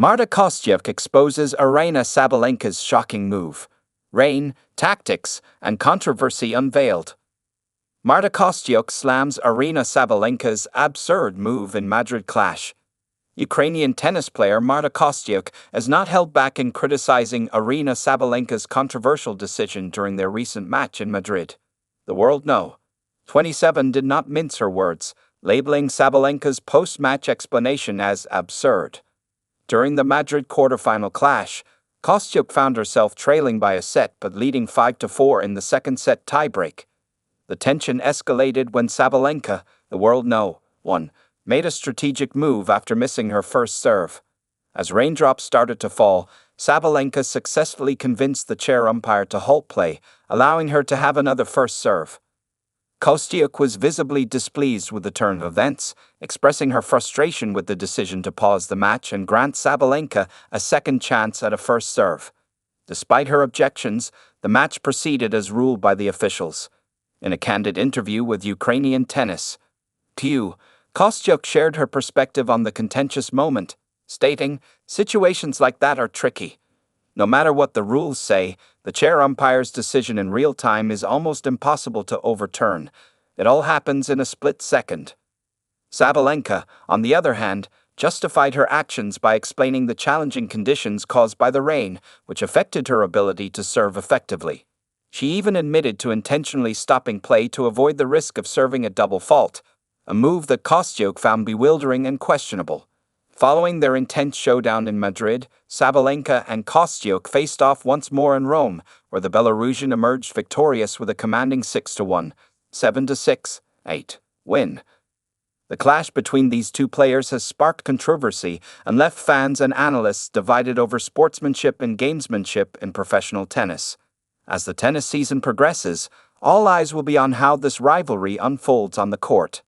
Marta Kostyuk exposes Aryna Sabalenka's shocking move. Rain, tactics, and controversy unveiled. Marta Kostyuk slams Aryna Sabalenka's absurd move in Madrid clash. Ukrainian tennis player Marta Kostyuk has not held back in criticizing Aryna Sabalenka's controversial decision during their recent match in Madrid. The world know. 27 did not mince her words, labeling Sabalenka's post-match explanation as absurd. During the Madrid quarterfinal clash, Kostyuk found herself trailing by a set but leading 5-4 in the second set tiebreak. The tension escalated when Sabalenka, the world know, made a strategic move after missing her first serve. As raindrops started to fall, Sabalenka successfully convinced the chair umpire to halt play, allowing her to have another first serve. Kostyuk was visibly displeased with the turn of events, expressing her frustration with the decision to pause the match and grant Sabalenka a second chance at a first serve. Despite her objections, the match proceeded as ruled by the officials. In a candid interview with Ukrainian tennis, Kostyuk shared her perspective on the contentious moment, stating, "Situations like that are tricky. No matter what the rules say, the chair umpire's decision in real time is almost impossible to overturn. It all happens in a split second." Sabalenka, on the other hand, justified her actions by explaining the challenging conditions caused by the rain, which affected her ability to serve effectively. She even admitted to intentionally stopping play to avoid the risk of serving a double fault, a move that Kostyuk found bewildering and questionable. Following their intense showdown in Madrid, Sabalenka and Kostyuk faced off once more in Rome, where the Belarusian emerged victorious with a commanding 6-1, 7-6, 8 win. The clash between these two players has sparked controversy and left fans and analysts divided over sportsmanship and gamesmanship in professional tennis. As the tennis season progresses, all eyes will be on how this rivalry unfolds on the court.